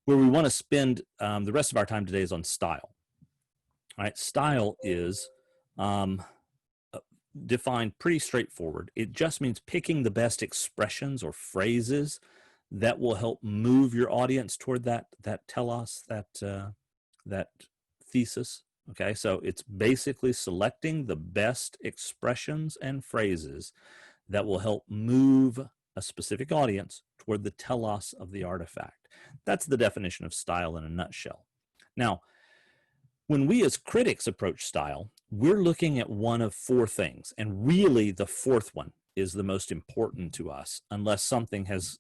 Where we want to spend the rest of our time today is on style. All right, style is defined pretty straightforward. It just means picking the best expressions or phrases that will help move your audience toward that telos, that thesis. Okay, so it's basically selecting the best expressions and phrases that will help move a specific audience toward the telos of the artifact. That's the definition of style in a nutshell. Now, when we as critics approach style, we're looking at one of four things, and really the fourth one is the most important to us unless something has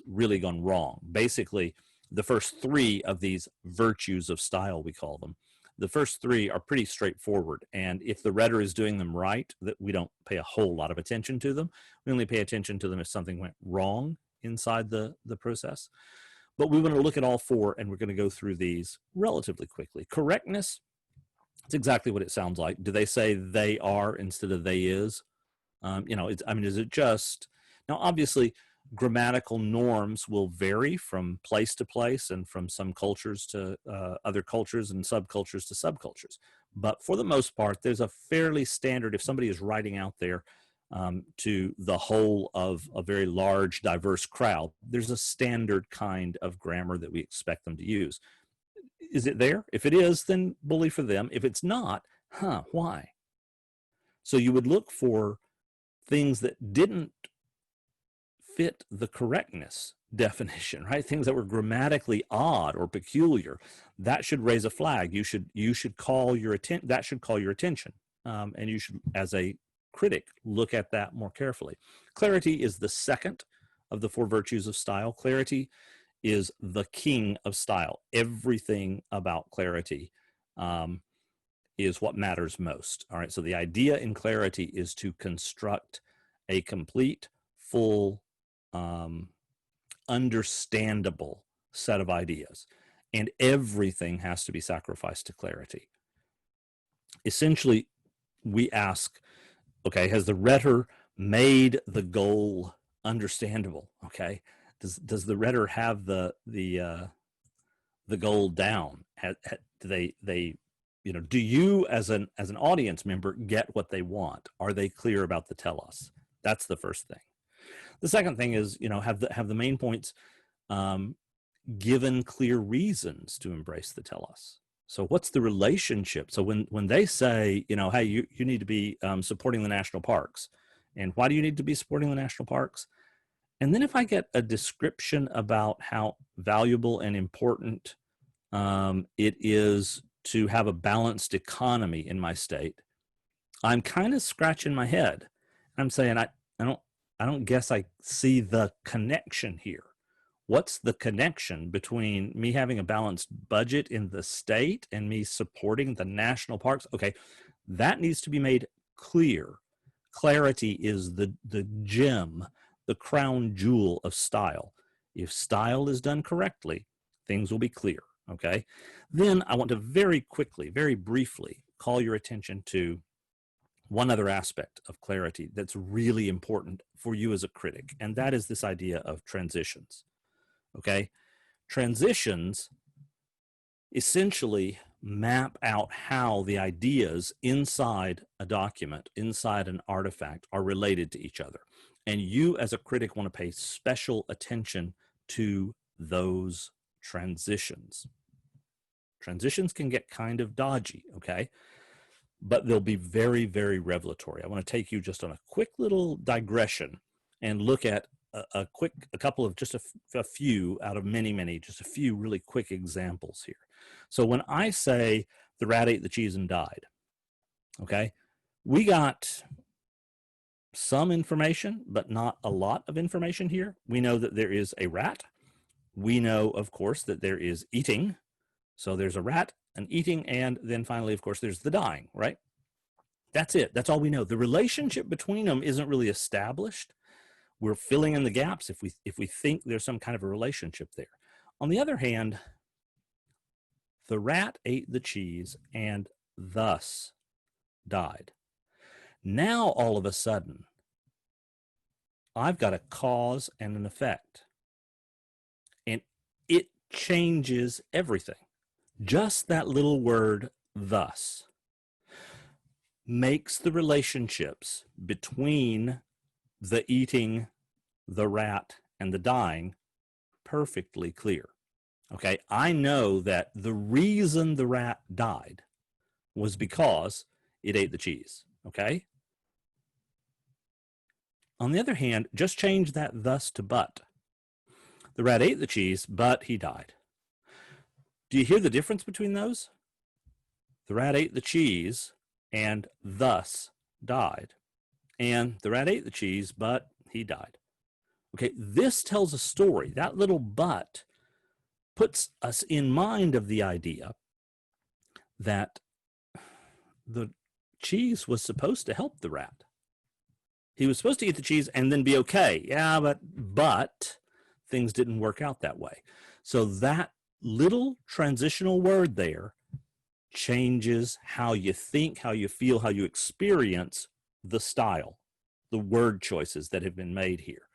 really gone wrong. Basically, the first three of these virtues of style, we call them, the first three are pretty straightforward, and if the rhetor is doing them right, that we don't pay a whole lot of attention to them. We only pay attention to them if something went wrong inside the process. But we want to look at all four, and we're going to go through these relatively quickly. Correctness, it's exactly what it sounds like. Do they say they are instead of they is? Is it just, now obviously grammatical norms will vary from place to place and from some cultures to other cultures and subcultures to subcultures. But for the most part, there's a fairly standard, if somebody is writing out there to the whole of a very large, diverse crowd, there's a standard kind of grammar that we expect them to use. Is it there? If it is, then bully for them. If it's not, why? So you would look for things that didn't fit the correctness definition, right? Things that were grammatically odd or peculiar. That should raise a flag. You should call your attention. That should call your attention, and you should, as a critic, look at that more carefully. Clarity is the second of the four virtues of style. Clarity is the king of style. Everything about clarity is what matters most. All right, so the idea in clarity is to construct a complete, full, understandable set of ideas, and everything has to be sacrificed to clarity. Essentially, we ask, okay, has the rhetor made the goal understandable? Okay, does the rhetor have the goal down? Do they do you as an audience member get what they want? Are they clear about the telos? That's the first thing. The second thing is, have the main points given clear reasons to embrace the telos. So what's the relationship? So when they say, hey, you need to be supporting the national parks, and why do you need to be supporting the national parks? And then if I get a description about how valuable and important it is to have a balanced economy in my state, I'm kind of scratching my head. I'm saying, I don't guess I see the connection here. What's the connection between me having a balanced budget in the state and me supporting the national parks? Okay, that needs to be made clear. Clarity is the gem, the crown jewel of style. If style is done correctly, things will be clear, okay? Then I want to very quickly, very briefly, call your attention to one other aspect of clarity that's really important for you as a critic, and that is this idea of transitions. Okay, transitions essentially map out how the ideas inside a document, inside an artifact, are related to each other. And you as a critic want to pay special attention to those transitions. Transitions can get kind of dodgy, okay? But they'll be very, very revelatory. I want to take you just on a quick little digression and look at a couple of just a few out of many, just a few really quick examples here. So when I say the rat ate the cheese and died, okay, we got some information, but not a lot of information here. We know that there is a rat. We know, of course, that there is eating. So there's a rat, an eating, and then finally, of course, there's the dying, right? That's it. That's all we know. The relationship between them isn't really established. We're filling in the gaps if we think there's some kind of a relationship there. On the other hand, the rat ate the cheese and thus died. Now, all of a sudden, I've got a cause and an effect. And it changes everything. Just that little word, thus, makes the relationships between the eating, the rat, and the dying perfectly clear. Okay, I know that the reason the rat died was because it ate the cheese. Okay. On the other hand, just change that thus to but. The rat ate the cheese, but he died. Do you hear the difference between those? The rat ate the cheese and thus died. And the rat ate the cheese, but he died. Okay, this tells a story. That little but puts us in mind of the idea that the cheese was supposed to help the rat. He was supposed to eat the cheese and then be okay. Yeah, but things didn't work out that way. So that little transitional word there changes how you think, how you feel, how you experience the style, the word choices that have been made here.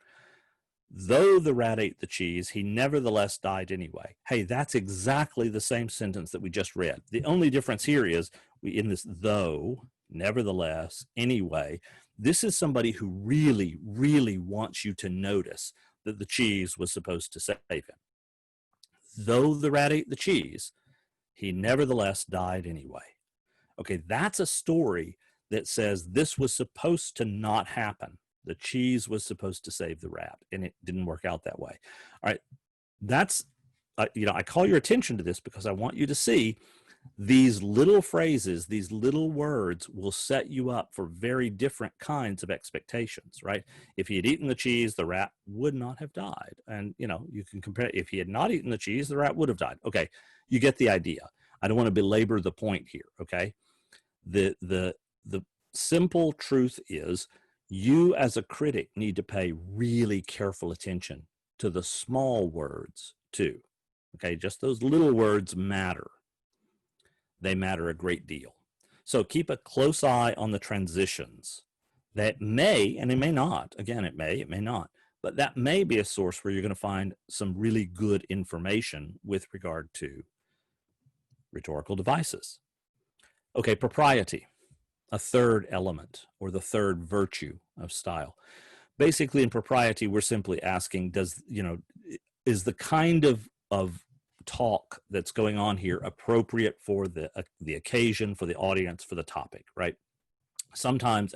Though the rat ate the cheese, he nevertheless died anyway. Hey, that's exactly the same sentence that we just read. The only difference here is in this though, nevertheless, anyway, this is somebody who really, really wants you to notice that the cheese was supposed to save him. Though the rat ate the cheese, he nevertheless died anyway. Okay, that's a story that says this was supposed to not happen. The cheese was supposed to save the rat, and it didn't work out that way. All right, that's, I call your attention to this because I want you to see these little phrases, these little words will set you up for very different kinds of expectations, right? If he had eaten the cheese, the rat would not have died. And, you can compare, if he had not eaten the cheese, the rat would have died. Okay, you get the idea. I don't want to belabor the point here, okay? The simple truth is, you as a critic need to pay really careful attention to the small words too. Okay, just those little words matter. They matter a great deal. So keep a close eye on the transitions. That may, and it may not, again, it may not, but that may be a source where you're going to find some really good information with regard to rhetorical devices. Okay, propriety. A third element or the third virtue of style. Basically, in propriety, we're simply asking, is the kind of talk that's going on here appropriate for the occasion, for the audience, for the topic, right? Sometimes,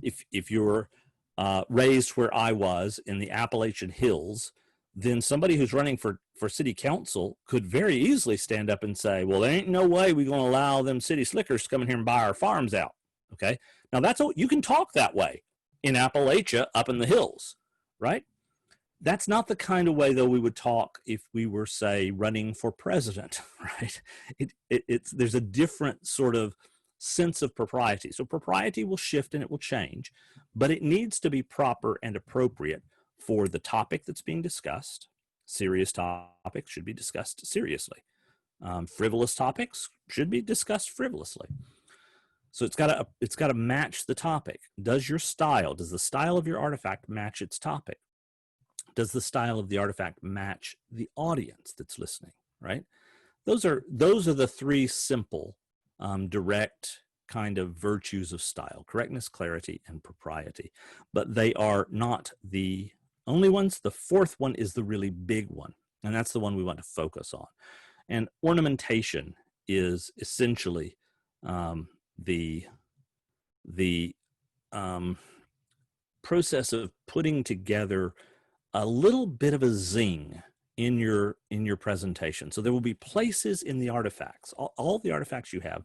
if you're raised where I was in the Appalachian Hills, then somebody who's running for city council could very easily stand up and say, well, there ain't no way we're going to allow them city slickers to come in here and buy our farms out. Okay. Now you can talk that way in Appalachia up in the hills, right? That's not the kind of way, though, we would talk if we were, say, running for president, right? There's a different sort of sense of propriety. So propriety will shift and it will change, but it needs to be proper and appropriate for the topic that's being discussed. Serious topics should be discussed seriously. Frivolous topics should be discussed frivolously. So it's got to match the topic. Does the style of your artifact match its topic? Does the style of the artifact match the audience that's listening, right? Those are the three simple, direct kind of virtues of style: correctness, clarity, and propriety. But they are not the only ones. The fourth one is the really big one, and that's the one we want to focus on. And ornamentation is essentially the process of putting together a little bit of a zing in your presentation. So there will be places in the artifacts, all the artifacts you have,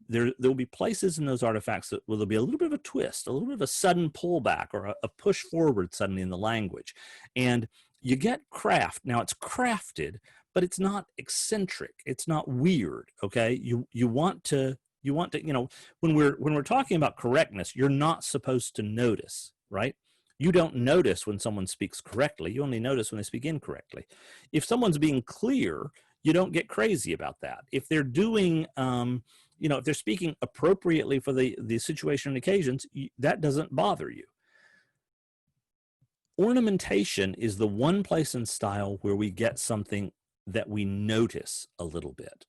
there will be places in those artifacts that will be a little bit of a twist, a little bit of a sudden pullback, or a push forward suddenly in the language. And you get craft. Now it's crafted, but it's not eccentric. It's not weird. Okay. You want to, when we're talking about correctness, you're not supposed to notice, right? You don't notice when someone speaks correctly. You only notice when they speak incorrectly. If someone's being clear, you don't get crazy about that. If they're doing, if they're speaking appropriately for the situation and occasions, that doesn't bother you. Ornamentation is the one place in style where we get something that we notice a little bit.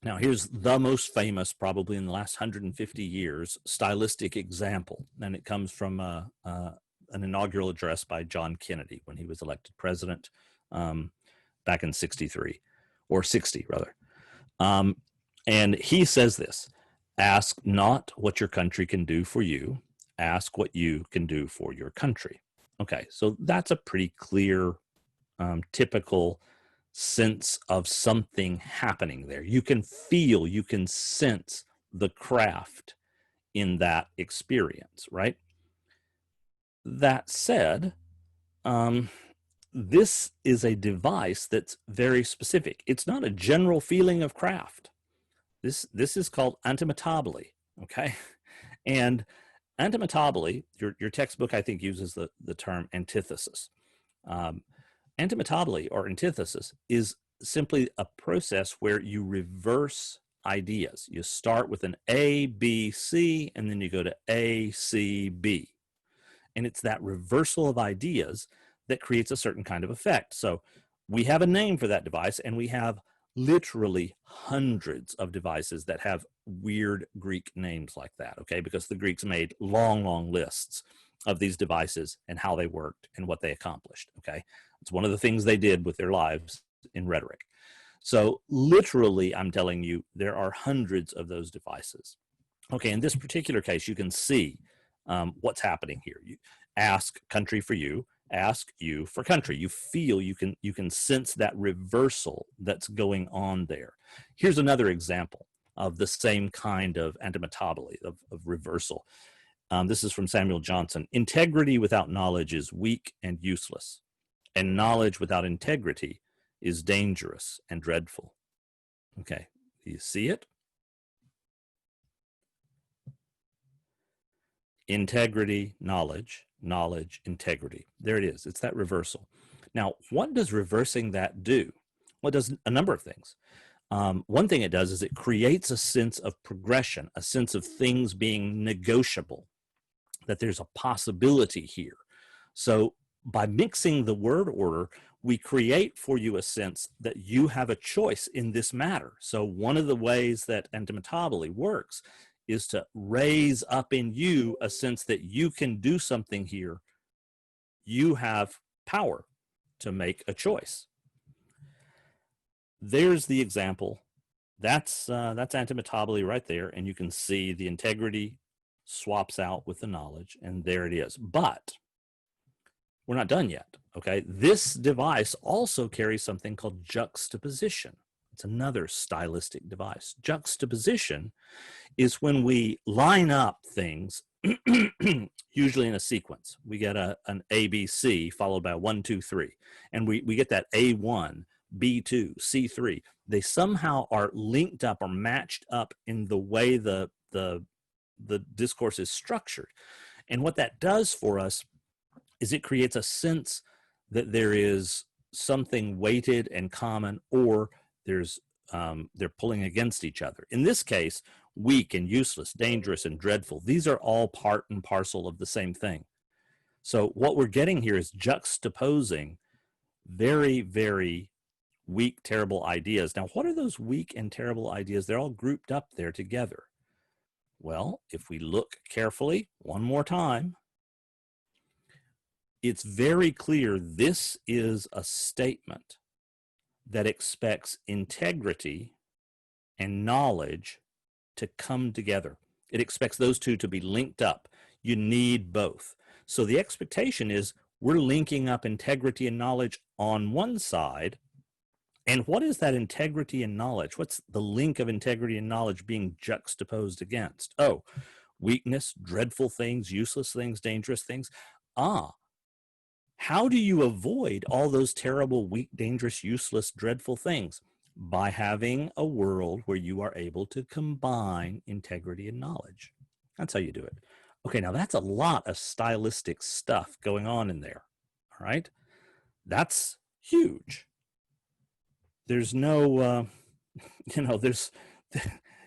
Now, here's the most famous, probably in the last 150 years, stylistic example, and it comes from an inaugural address by John Kennedy when he was elected president back in 63, or 60 rather. And he says this: ask not what your country can do for you, ask what you can do for your country. Okay, so that's a pretty clear, typical sense of something happening there. You can feel, you can sense the craft in that experience, right? That said, this is a device that's very specific. It's not a general feeling of craft. This is called antimetabole, okay? And antimetabole, your textbook, I think, uses the term antithesis. Antimetabole, or antithesis, is simply a process where you reverse ideas. You start with an A, B, C, and then you go to A, C, B. And it's that reversal of ideas that creates a certain kind of effect. So we have a name for that device, and we have literally hundreds of devices that have weird Greek names like that, okay? Because the Greeks made long, long lists of these devices and how they worked and what they accomplished, okay? It's one of the things they did with their lives in rhetoric. So literally, I'm telling you, there are hundreds of those devices. Okay, in this particular case, you can see what's happening here. You ask country for you, ask you for country. You feel, you can sense that reversal that's going on there. Here's another example of the same kind of antimetabole, of reversal. This is from Samuel Johnson. Integrity without knowledge is weak and useless, and knowledge without integrity is dangerous and dreadful. Okay, do you see it? Integrity, knowledge, knowledge, integrity. There it is. It's that reversal. Now, what does reversing that do? Well, it does a number of things. One thing it does is it creates a sense of progression, a sense of things being negotiable, that there's a possibility here. So by mixing the word order, we create for you a sense that you have a choice in this matter. So one of the ways that antimetabole works is to raise up in you a sense that you can do something here. You have power to make a choice. There's the example. That's antimetabole right there, and you can see the integrity swaps out with the knowledge, and there it is. But we're not done yet, okay? This device also carries something called juxtaposition. It's another stylistic device. Juxtaposition is when we line up things, usually in a sequence. We get an ABC followed by a 1, 2, 3, and we get that A1, B2, C3. They somehow are linked up or matched up in the way the discourse is structured. And what that does for us is it creates a sense that there is something weighted and common, or there's they're pulling against each other. In this case, weak and useless, dangerous and dreadful, these are all part and parcel of the same thing. So what we're getting here is juxtaposing very, very weak, terrible ideas. Now, what are those weak and terrible ideas? They're all grouped up there together. Well, if we look carefully one more time, it's very clear this is a statement that expects integrity and knowledge to come together. It expects those two to be linked up. You need both. So the expectation is we're linking up integrity and knowledge on one side. And what is that integrity and knowledge? What's the link of integrity and knowledge being juxtaposed against? Oh, weakness, dreadful things, useless things, dangerous things. How do you avoid all those terrible, weak, dangerous, useless, dreadful things? By having a world where you are able to combine integrity and knowledge. That's how you do it. Okay, now that's a lot of stylistic stuff going on in there, all right? That's huge. There's no,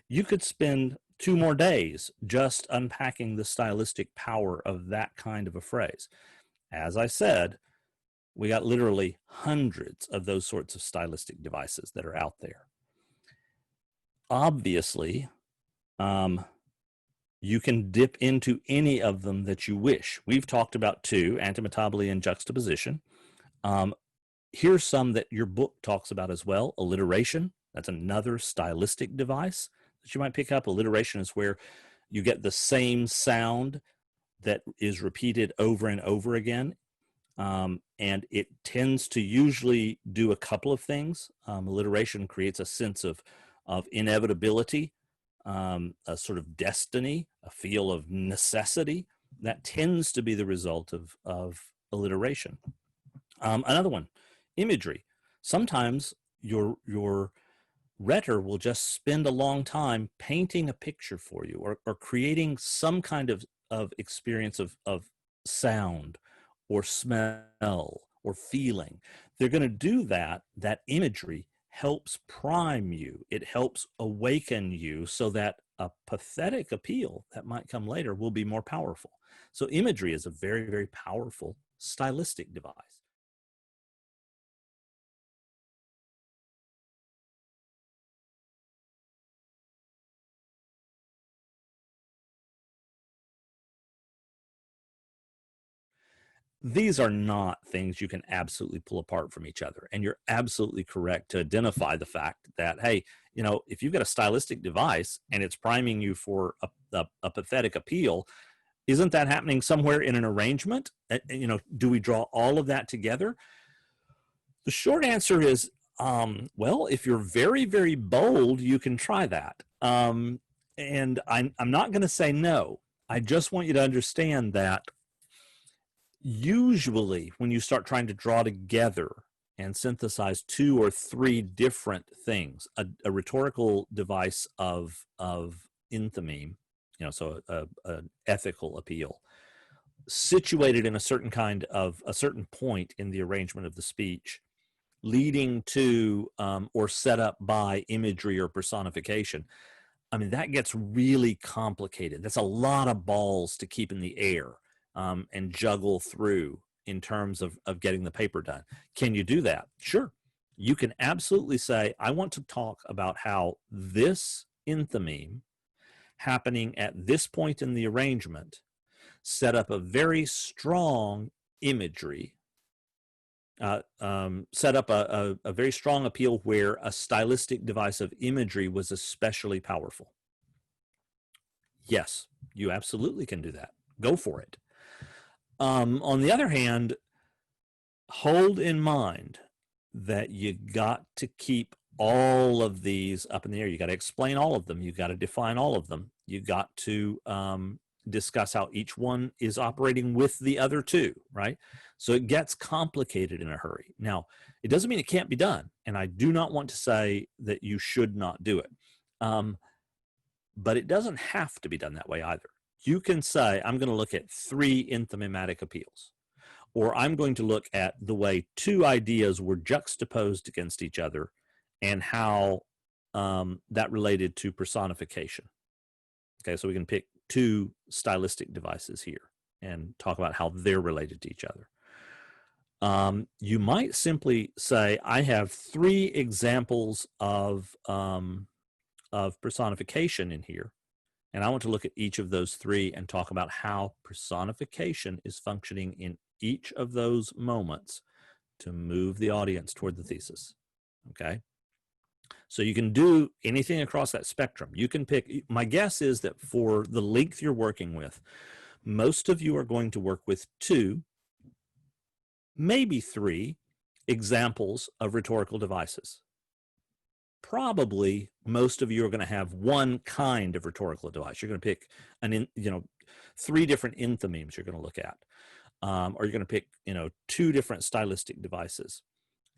you could spend 2 more days just unpacking the stylistic power of that kind of a phrase. As I said, We got literally hundreds of those sorts of stylistic devices that are out there. Obviously, you can dip into any of them that you wish. We've talked about two, antimetabole and juxtaposition. Here's some that your book talks about as well. Alliteration, that's another stylistic device that you might pick up. Alliteration is where you get the same sound that is repeated over and over again. And it tends to usually do a couple of things. Alliteration creates a sense of inevitability, a sort of destiny, a feel of necessity. That tends to be the result of alliteration. Another one, imagery. Sometimes your rhetor will just spend a long time painting a picture for you, or creating some kind of experience of sound or smell or feeling. They're going to do that. That imagery helps prime you. It helps awaken you so that a pathetic appeal that might come later will be more powerful. So imagery is a very, very powerful stylistic device. These are not things you can absolutely pull apart from each other. And you're absolutely correct to identify the fact that, hey, you know, if you've got a stylistic device and it's priming you for a pathetic appeal, isn't that happening somewhere in an arrangement? You know, do we draw all of that together? The short answer is, well, if you're very, very bold, you can try that. And I'm not going to say no. I just want you to understand that usually when you start trying to draw together and synthesize two or three different things, a rhetorical device of enthymeme, you know, so an ethical appeal, situated in a certain point in the arrangement of the speech, leading to or set up by imagery or personification. I mean, that gets really complicated. That's a lot of balls to keep in the air and juggle through in terms of getting the paper done. Can you do that? Sure. You can absolutely say, I want to talk about how this enthymeme happening at this point in the arrangement set up a very strong imagery, set up a very strong appeal where a stylistic device of imagery was especially powerful. Yes, you absolutely can do that. Go for it. On the other hand, hold in mind that you got to keep all of these up in the air. You got to explain all of them. You got to define all of them. You got to discuss how each one is operating with the other two, right? So it gets complicated in a hurry. Now, it doesn't mean it can't be done. And I do not want to say that you should not do it. But it doesn't have to be done that way either. You can say, I'm going to look at 3 enthymematic appeals, or I'm going to look at the way 2 ideas were juxtaposed against each other and how that related to personification. Okay, so we can pick 2 stylistic devices here and talk about how they're related to each other. You might simply say, I have 3 examples of personification in here, and I want to look at each of those 3 and talk about how personification is functioning in each of those moments to move the audience toward the thesis. Okay? So you can do anything across that spectrum. You can pick, my guess is that for the length you're working with, most of you are going to work with 2, maybe 3 examples of rhetorical devices. Probably most of you are going to have one kind of rhetorical device. You're going to pick 3 different enthymemes you're going to look at, or you're going to pick 2 different stylistic devices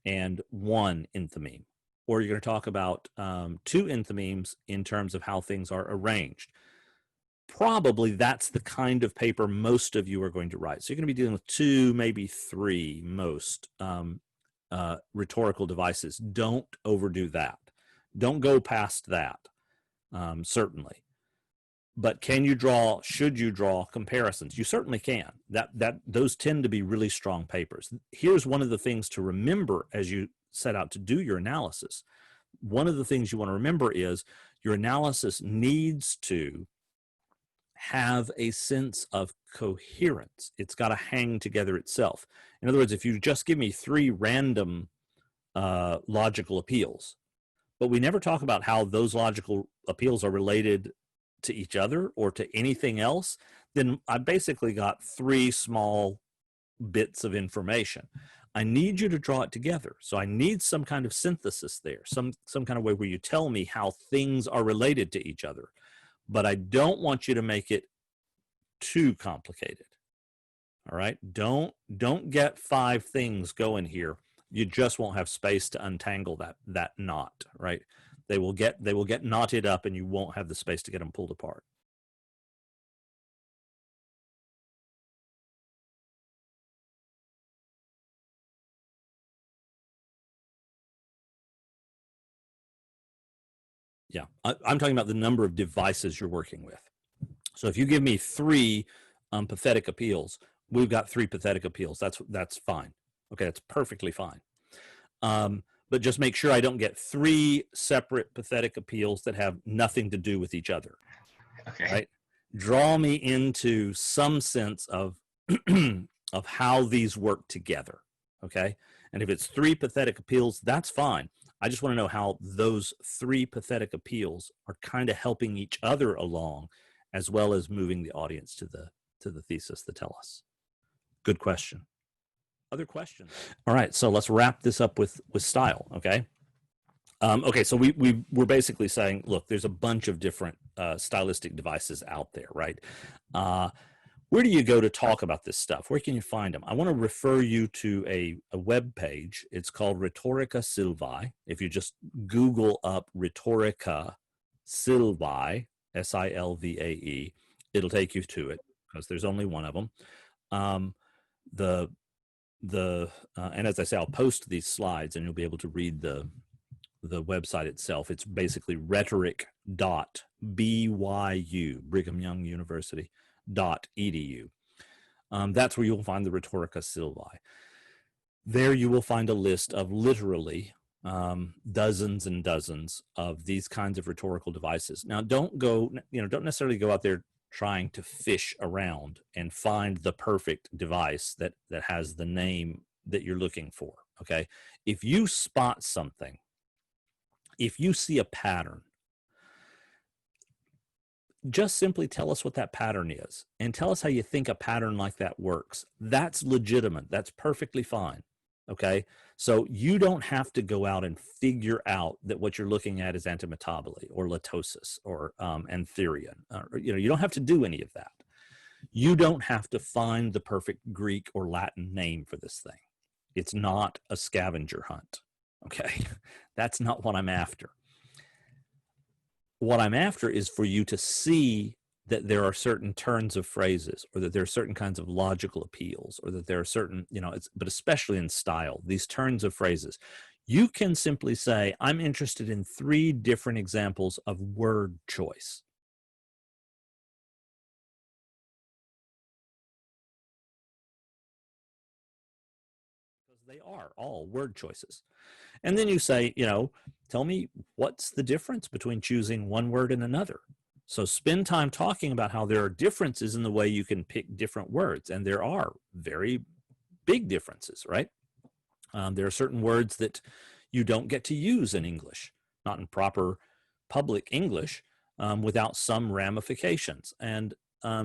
and 1 enthymeme, or you're going to talk about 2 enthymemes in terms of how things are arranged. Probably that's the kind of paper most of you are going to write. So you're going to be dealing with 2, maybe 3 most rhetorical devices. Don't overdo that. Don't go past that, certainly. But should you draw comparisons? You certainly can. Those tend to be really strong papers. Here's one of the things to remember as you set out to do your analysis. One of the things you want to remember is your analysis needs to have a sense of coherence. It's got to hang together itself. In other words, if you just give me 3 random logical appeals, but we never talk about how those logical appeals are related to each other or to anything else, then I basically got 3 small bits of information. I need you to draw it together. So I need some kind of synthesis there, some kind of way where you tell me how things are related to each other. But I don't want you to make it too complicated. All right? Don't get 5 things going here. You just won't have space to untangle that knot, right? They will get knotted up and you won't have the space to get them pulled apart. Yeah, I'm talking about the number of devices you're working with. So if you give me 3 pathetic appeals, we've got 3 pathetic appeals. That's fine. Okay, that's perfectly fine. But just make sure I don't get 3 separate pathetic appeals that have nothing to do with each other. Okay. Right? Draw me into some sense of of how these work together. Okay? And if it's 3 pathetic appeals, that's fine. I just want to know how those 3 pathetic appeals are kind of helping each other along, as well as moving the audience to the thesis, the tell-us. Good question. Other questions? All right, so let's wrap this up with style, okay? Okay, so we're basically saying, look, there's a bunch of different stylistic devices out there, right? Where do you go to talk about this stuff? Where can you find them? I want to refer you to a web page. It's called Rhetorica Silvae. If you just Google up Rhetorica Silvae, Silvae, it'll take you to it because there's only one of them. And as I say, I'll post these slides and you'll be able to read the website itself. It's basically rhetoric.byu, Brigham Young University .edu. That's where you'll find the Rhetorica Silvae. There you will find a list of literally dozens and dozens of these kinds of rhetorical devices. Now, don't necessarily go out there trying to fish around and find the perfect device that has the name that you're looking for, okay? If you spot something, if you see a pattern, just simply tell us what that pattern is and tell us how you think a pattern like that works. That's legitimate. That's perfectly fine. Okay. So you don't have to go out and figure out that what you're looking at is antimetaboly or litosis or antherion. You don't have to do any of that. You don't have to find the perfect Greek or Latin name for this thing. It's not a scavenger hunt. Okay. That's not what I'm after. What I'm after is for you to see that there are certain turns of phrases, or that there are certain kinds of logical appeals, or that there are certain, but especially in style, these turns of phrases. You can simply say, I'm interested in 3 different examples of word choice. Because they are all word choices. And then you say, tell me what's the difference between choosing one word and another. So spend time talking about how there are differences in the way you can pick different words. And there are very big differences, right? There are certain words that you don't get to use in English, not in proper public English, without some ramifications. And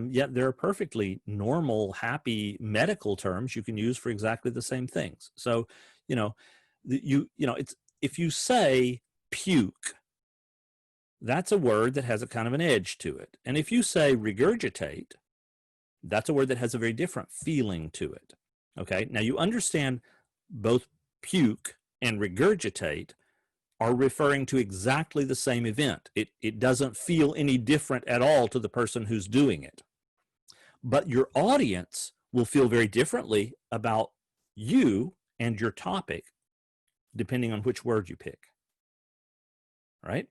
yet there are perfectly normal, happy medical terms you can use for exactly the same things. So, it's, if you say puke, that's a word that has a kind of an edge to it. And if you say regurgitate, that's a word that has a very different feeling to it. Okay, now you understand both puke and regurgitate are referring to exactly the same event. It doesn't feel any different at all to the person who's doing it. But your audience will feel very differently about you and your topic depending on which word you pick, right?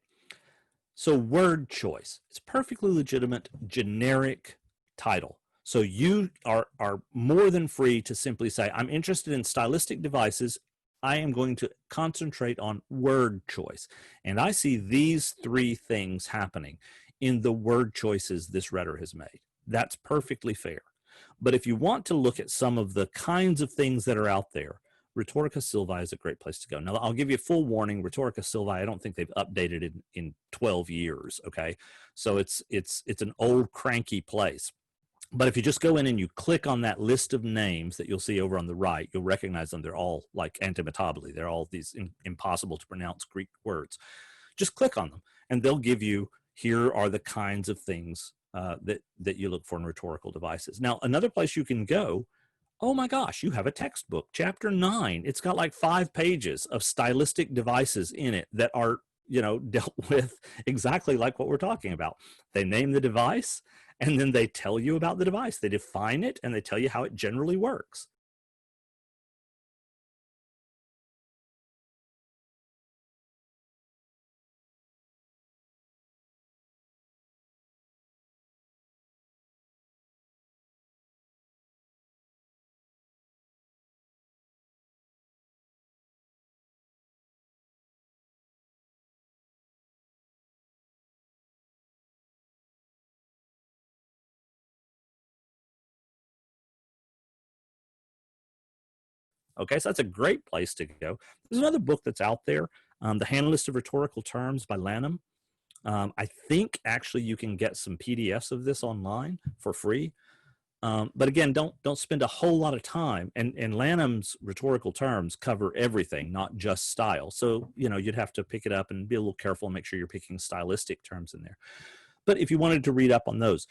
So word choice, it's perfectly legitimate generic title. So you are more than free to simply say, I'm interested in stylistic devices. I am going to concentrate on word choice. And I see these three things happening in the word choices this writer has made. That's perfectly fair. But if you want to look at some of the kinds of things that are out there, Rhetorica Silvae is a great place to go. Now, I'll give you a full warning. Rhetorica Silvae, I don't think they've updated it in 12 years, okay? So it's an old, cranky place. But if you just go in and you click on that list of names that you'll see over on the right, you'll recognize them. They're all like antimetabile. They're all these impossible to pronounce Greek words. Just click on them, and they'll give you, here are the kinds of things that you look for in rhetorical devices. Now, another place you can go, oh my gosh, you have a textbook, chapter 9. It's got like 5 pages of stylistic devices in it that are, dealt with exactly like what we're talking about. They name the device, and then they tell you about the device. They define it, and they tell you how it generally works. Okay, so that's a great place to go. There's another book that's out there, The Handlist of Rhetorical Terms by Lanham. I think actually you can get some PDFs of this online for free. But again, don't spend a whole lot of time. And Lanham's rhetorical terms cover everything, not just style. So, you'd have to pick it up and be a little careful and make sure you're picking stylistic terms in there. But if you wanted to read up on those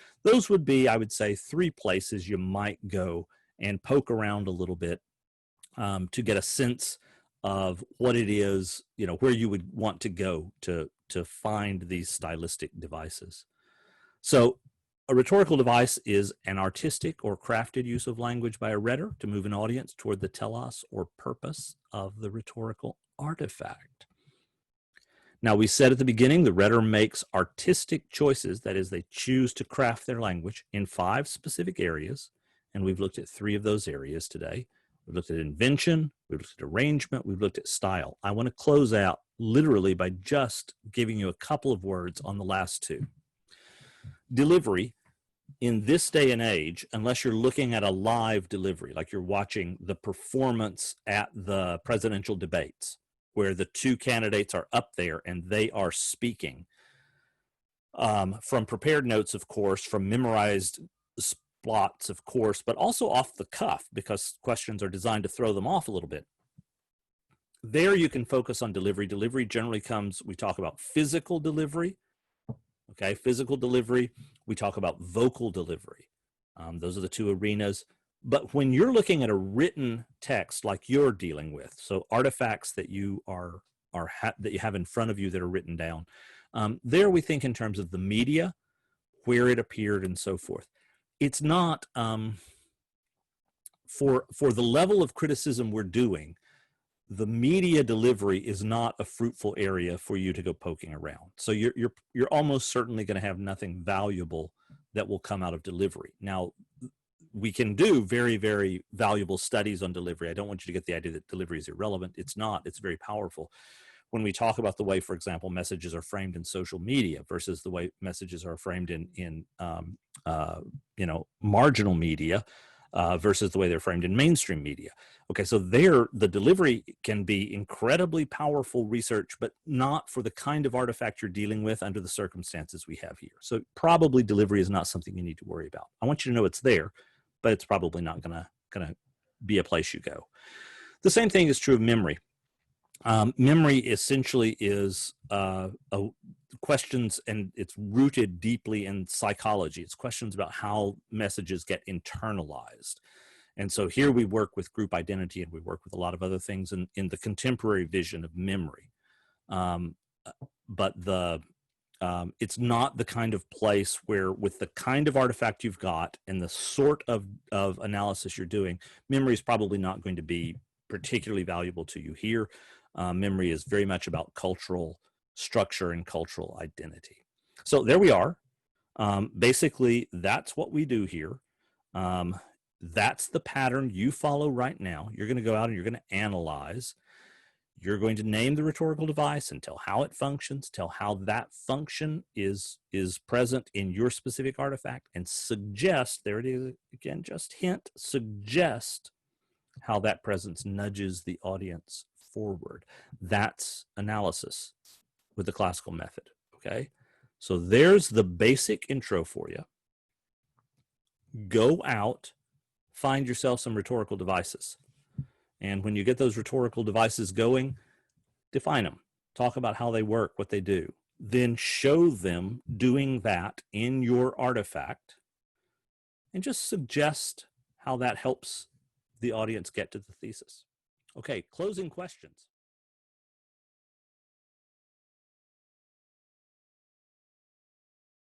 would be, I would say, 3 places you might go and poke around a little bit to get a sense of what it is, where you would want to go to find these stylistic devices. So a rhetorical device is an artistic or crafted use of language by a rhetor to move an audience toward the telos or purpose of the rhetorical artifact. Now, we said at the beginning, the rhetor makes artistic choices, that is, they choose to craft their language in 5 specific areas, and we've looked at 3 of those areas today. We've looked at invention, we've looked at arrangement, we've looked at style. I want to close out literally by just giving you a couple of words on the last 2. Delivery, in this day and age, unless you're looking at a live delivery, like you're watching the performance at the presidential debates, where the 2 candidates are up there and they are speaking from prepared notes, of course, from memorized spots, of course, but also off the cuff, because questions are designed to throw them off a little bit. There you can focus on delivery. Delivery generally comes, we talk about physical delivery, okay, physical delivery. We talk about vocal delivery. Those are the 2 arenas. But when you're looking at a written text like you're dealing with, so artifacts that you that you have in front of you that are written down, there we think in terms of the media, where it appeared, and so forth. It's not for the level of criticism we're doing. The media delivery is not a fruitful area for you to go poking around. So you're almost certainly going to have nothing valuable that will come out of delivery. Now, we can do very, very valuable studies on delivery. I don't want you to get the idea that delivery is irrelevant. It's not. It's very powerful. When we talk about the way, for example, messages are framed in social media versus the way messages are framed in marginal media, versus the way they're framed in mainstream media. Okay, so there, the delivery can be incredibly powerful research, but not for the kind of artifact you're dealing with under the circumstances we have here. So probably delivery is not something you need to worry about. I want you to know it's there, but it's probably not gonna be a place you go. The same thing is true of memory. Memory essentially is questions, and it's rooted deeply in psychology. It's questions about how messages get internalized. And so here we work with group identity, and we work with a lot of other things in the contemporary vision of memory. But it's not the kind of place where, with the kind of artifact you've got and the sort of analysis you're doing, memory is probably not going to be particularly valuable to you here. Memory is very much about cultural structure and cultural identity. So there we are. Basically, that's what we do here. That's the pattern you follow right now. You're going to go out and you're going to analyze. You're going to name the rhetorical device and tell how it functions, tell how that function is present in your specific artifact, and suggest, there it is again, just hint, suggest how that presence nudges the audience forward. That's analysis with the classical method, okay? So there's the basic intro for you. Go out, find yourself some rhetorical devices. And when you get those rhetorical devices going, define them. Talk about how they work, what they do. Then show them doing that in your artifact and just suggest how that helps the audience get to the thesis. Okay, closing questions.